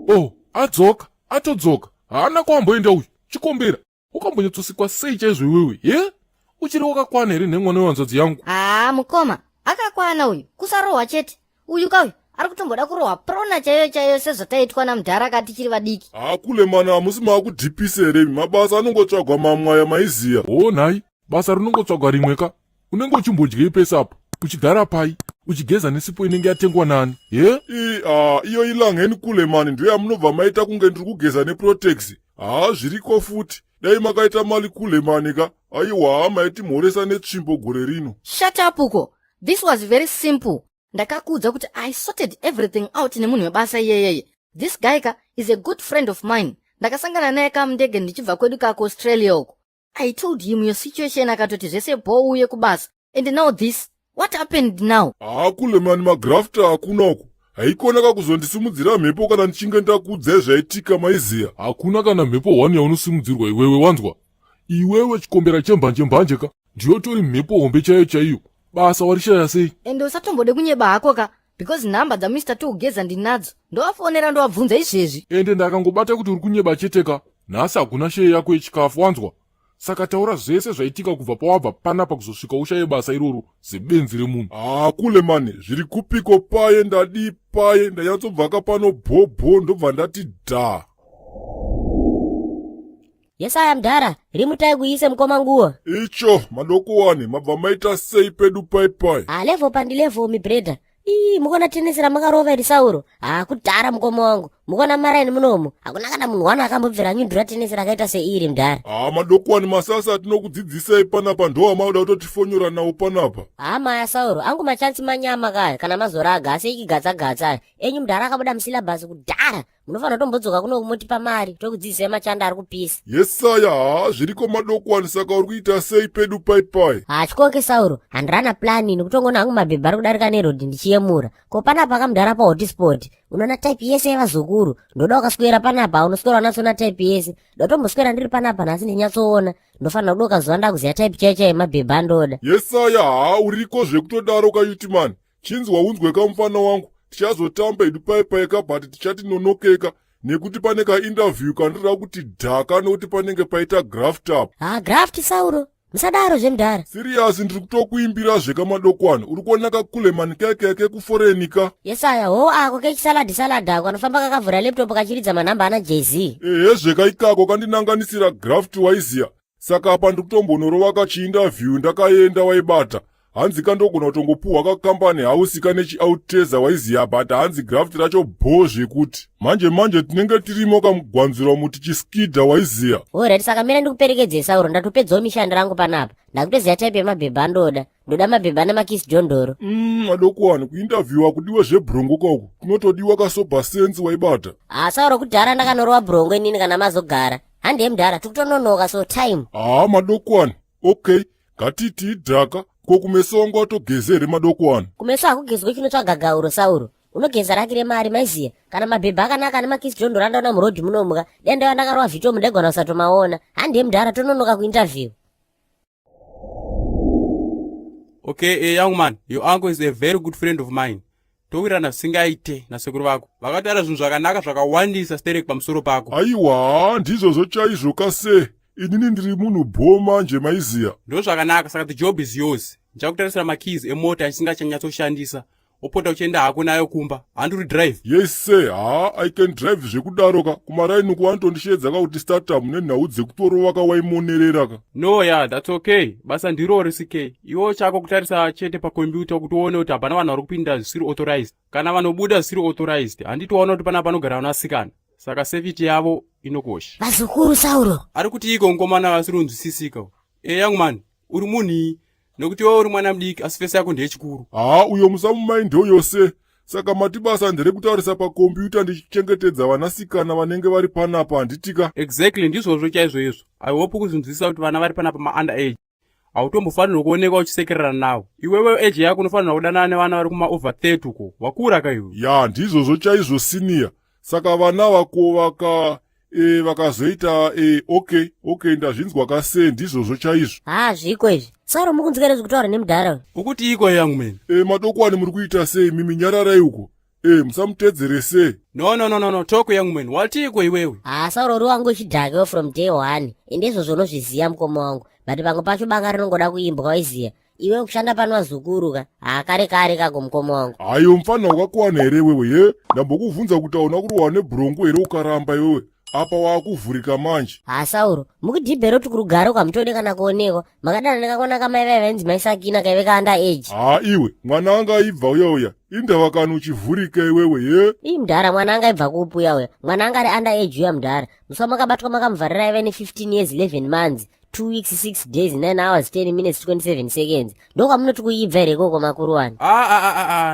Oh, adzoka, atodzoka. Haana kwamboenda uyu, chikombera. Wakambonyatsosikwa sei chaizvo iwewe, ye? Uchiri wakakwana here nemwana wehanzvadzi yangu? Mukoma, akakwana uyu, kusarohwa chete. Uyu kauyu, ari kutomboda kurohwa prona chaiyo sezvataitwa namudhara akati tichiri vadiki. Kulemana hamusi maakudhipisa here, mabasa anongotsvagwa mamwaya maiziya. Oh, nhai, basa rinongotsvagwa rimweka. Unenge uchimbodyei pesapo, uchigara pai, uchigeza nesipo inenge yatengwa nani, ye? Iyo ilangeni kulemani ndiyo yamunobva maita kunge ndiri kugeza neprotex. Zviriko futi. Dai makaita mali kulemani ka. Aiwa, maiti mhoresa netsvimbo gore rino. Shut up uko. This was very simple. Ndakakudza kuti I sorted everything out nemunhu webasa iyeyeye. This guy ka is a good friend of mine. Ndakasangana naye kamundege ndichibva kwedu ka Australia uko. I told him your situation, akatoti zvese bho uye kubasa. And now this. What happened now? Kulemani magrafta hakuna uko. Haikona kuzondisimudzira mhepo kana ndichinge ndakudzai zvaitika maiziya. Hakuna kana mhepo 1 yaunosimudzirwa iwewe, wanzwa. Iwewe chikombera chembanje ka, ndiyo tori mhepo hombe chaiyo. Basa warishaya sei? Ende usatombode kunyeba hako ka, because nhamba dzaMr. Togeza ndinadzo. Ndowafonera ndowabvunza izvezvi. Ende ndakangobata kuti uri kunyeba chete ka, nhasi hakuna sheye yako yechikafu, wanzwa. Saka taura zvese zvaitika kubva pawabva panapa kuzosvika ushaye basa iroro zebenzi remunhu. Kulemani, zviri kupiko paye ndadi paye ndanyatsobva pano bhobho ndobva ndati dha. Yes, I am Dara. Rimutai kuise mukoma nguo. Icho, madoko wani, mabva maita sei pedu pai. Levo pandilevo mi breda. Mukona tenesera makarova iri Sauro. Kudhara mukoma wangu. Mukona maraini munomu. Hakuna kana munhu wana akambobvira nyundura tenesera akaita seiri mudhara. Madoko wani, masasa atinokudzidzisai panapa ndowa mauda kutotifonyora nawo panapa. Maya Sauro, angu machansi manyama kaya kana mazoraga asi ikigatsa-gatsa. Enyu mudhara akabuda musilabhasi kudhara. Munofana tombodzoka kuno kumutipa mari tokudzidzisai machanda ari kupisa. Yesaya, zviriko madoko wani, saka uri kuita sei pedu pai. Chikoke Sauro, handirana plani nekutongona hangu mabhebha ari kudarika nerodhi ndichiyemura. Ko panapa kamudhara pa hotspot. Unoona type yese yevazukuru. Ndoda ukaswera panapa unoswera unatsona type yese. Ndotomboswera ndiri panapa nhasi ndinyatsoona. Ndofana kudoka zuva ndakuziya type chaicha yemabhebha ndoda. Yesaya, uriko zvekutodaro kayuti mani. Chinzwa unzwe kamufana wangu. Tichazotamba edu pai ka but tichati nonokeka. Nekuti pane ka interview kandira kuti dhaka nekuti panenge paita graft up. Graft Sauro. Musadaro zvemudhara. Serious, ndiri kutokuimbira zvekamadokwana. Uri kuona kakulemani keke kuforenika. Yesaya, ako kechisaladi ako anofamba kakavhura laptop kachiridza manhamba ana Jay-Z. Zvekaikako kandinanganisira graft waiziya. Saka apa ndiri kutombonorova kachiinterview ndakaenda waibata. Hanzi kandogona kutongopuhwa kakambani house kanechiauteza waiziya but hanzi graft racho bho zvekuti. Manje tinenge tirimo kamugwanzirwa muti chiskidha waiziya. Alright, saka mira ndikuperekedzei Sauro, ndatopedzawo mishando rangu panapa. Ndakutoziya type yemabhebha ndoda mabhebha namakisi jondoro. Madoko wani, kuinterviewa kudiwe zvebhrongo kauku. Kunotodiwa kasobha sensi waibata. Sauro, kudhara ndakanorowa bhrongo inini kana mazogara. Handiye mudhara, tikutononoka so time. Madoko wani, okay, ngatiti dhaka. Ko kumeso wangu atogezere madoko wani. Kumeso hakugezwe chinotsvaga gauro Sauro. Unogeza rakire mari maiziya. Kana mabhebha akanaka nemakisi jondoro andaona murodhi munomuka. Denda ndakarova vhitomu ndaigona usatomaona. Handiye mudhara tononoka kuinterview. Okay, young man, your uncle is a very good friend of mine. Towirana singaite nasekuru vako. Vakataura zvinhu zvakanaka zvakawandisa stereki pamusoro pako. Aiwa, ndizvo chaizvo kase. Inini ndiri munhu bho manje maiziya. Ndo zvakanaka, saka the job is yours. Ndichakutarisira makeys emota isingachanyatsoshandisa. Opota uchienda hako nayo kumba. Handuri drive? Yes sir, I can drive zvekudaroka. Kumaraini kuvanotondishedza kuti startup nenhau dzekutorova kawaimonerera ka. No yeah, that's okay. Basa ndirori CK. Iwo chako kutarisa chete pakompyuta kuti uone kuti hapana vanhu vari kupinda zvisiri authorized. Kana vanobuda zvisiri authorized, handitoona kuti pana panogara vanasikana. Saka safety yavo inokosha. Vazukuru Sauro. Ari kuti iko ngomana vasiri kunzwisisika. Young man, uri munhi nokuti wewe uri mwana mudiki asi fesi yako ndeyechikuru. Uyo musamumaindiwo yose. Saka mati basa nderekutaurisa pakompyuta ndichichengetedza vanasikana vanenge vari panapa handitika. Exactly, ndizvozvo chaizvo izvo. I hope kuzinzwisisa kuti vana vari panapa ma-under age. Hautombofanirwa kuoneka uchisekererana navo. Iwewe age yako unofanirwa kudanana nevana vari kuma-over 30 uko. Wakura ka iwe. Ya, ndizvozvo chaizvo senior. Saka vana vako vakazoita okay ndazvinzwa kase ndizvozvo chaizvo. Zviko izvi. Sauro mukunzwira zvekutaura nemudhara. Ukuti iko young man. Madoko wani muri kuita sei mimi nyararai uko. musamutedzerese. no toko yangu mwene watiko iwewe. Sauro uri wangu uchidhakewo from day one, ende izvozvo unozviziva mukoma wangu, but pamwe pacho banga rinongoda kuimbwa waiziya. Iwe kushanda pano wazukuruka, kare kako mukoma wangu. Ayo mfana wakakwana here wewe ye? Ndambokuvhunza kuti auna kuti wane brongo here ukaramba iwewe. Apa wakuvhurika manje. Sauro, mukudhibhero kuti kurugara ukamutode kana kuonekwa, makadana ndakakona kamai vainzi maisakina kaive kaanda age. Iwe, mwana anga aibva uya, indava kana uchivhurika iwewe ye? Mudhara mwana anga aibva kupi uya, mwana anga ari under age uya mudhara. Musa makabatwa makamuvharira ive ne 15 years 11 months. 2 weeks 6 days 9 hours 10 minutes 27 seconds. Ndokamunoti kuibva here koko makuru wani.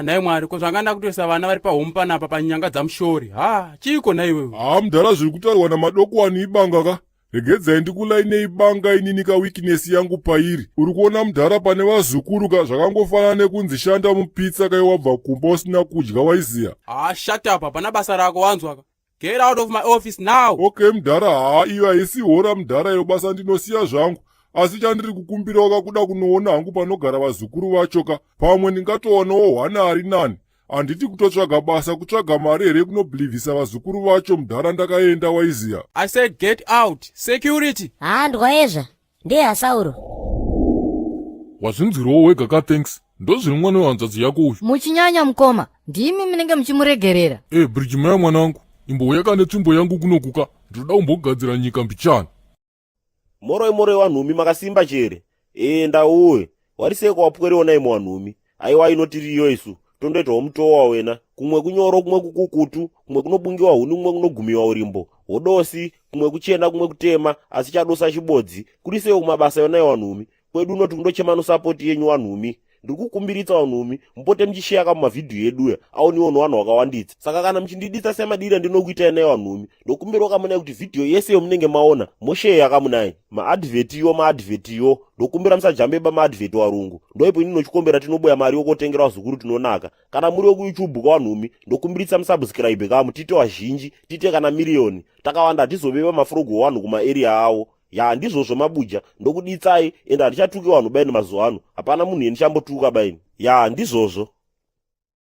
Nai mwari ko zvanganda kutoisa vana vari pahomu panapa panyanga dzamushori. Chiko naiwewe. Mudhara zviri kutaurwa namadokwani ibanga ka. Regedzai ndikulaine ibanga inini ka weakness yangu pairi. Uri kuona mudhara pane vazukuru ka zvakangofanana nekunzi shanda mupitsa kai wabva kumba usina kudya waiziya. Shut up, hapana basa rako wanzwa ka. Get out of my office now. Okay mudhara, iyo haisi hora mudhara, iro basa ndinosiya zvangu. Asi chandiri kukumbira wakakuda kunoona hangu panogara vazukuru vacho ka. Pamwe ndingatoonawo hwana ari nani. Handiti kutotsvaga basa kutsvaga mari here kunobhilivhisa vazukuru vacho mudhara ndakaenda waiziya. I said get out. Security. Ndwaezva. Ndeya Sauro. Wazvinzwirowo wega ka thanks. Ndozviri mwana wehanzvadzi yako uyu. Muchinyanya mukoma, ndimi munenge muchimuregerera. Bridgimaya mwanangu, imbouya kane tsvimbo yangu kunokuka. Ndoda kumbogadzira nyika mbichana. Moroi wanhumi makasimba chere. Ndauye. Wariseko wapwerewo naimo wanhumi. Aiwa inotiriyo isu. Tondoitawo mutowa wena. Kumwe kunyoro, kumwe kukukutu, kumwe kunobungiwa huni, kumwe kunogumiwa urimbo. Hodosi, kumwe kuchena, kumwe kutema, asi chadosa chibodzi. Kurisewo kumabasa yona wanhumi. Kwedu unoti kundochemano support yenyu wanhumi. Ndikukumbiritsa wanhumi, mpote mchishaka mumavidhiyo eduya, aoniwo vanhu vakawanditsa. Saka kana mchindiditsa semadira ndinokuita naye wanhumi, ndokumbira kamunai kuti vhidhiyo yese yomunenge maona, mosheya kamunai. Maadvhetiyo, ndokumbira musajambeba maadvheti warungu. Ndoipo ndinochikombera tinoboya mari yokotengera vazukuru tinonaka. Kana muri yokuYouTube kwawanhumi, ndokumbiritsa musubscribe kamu, tite wazhinji, tite kana miliyoni. Takawanda hatizobeba mafurogo wanhu kuma-area awo. Ndizvozvo mabuja, ndokuditsai, ende hatichatuke vanhu baini mazuva ano. Hapana munhu endichambotuka baini. Ndizvozvo.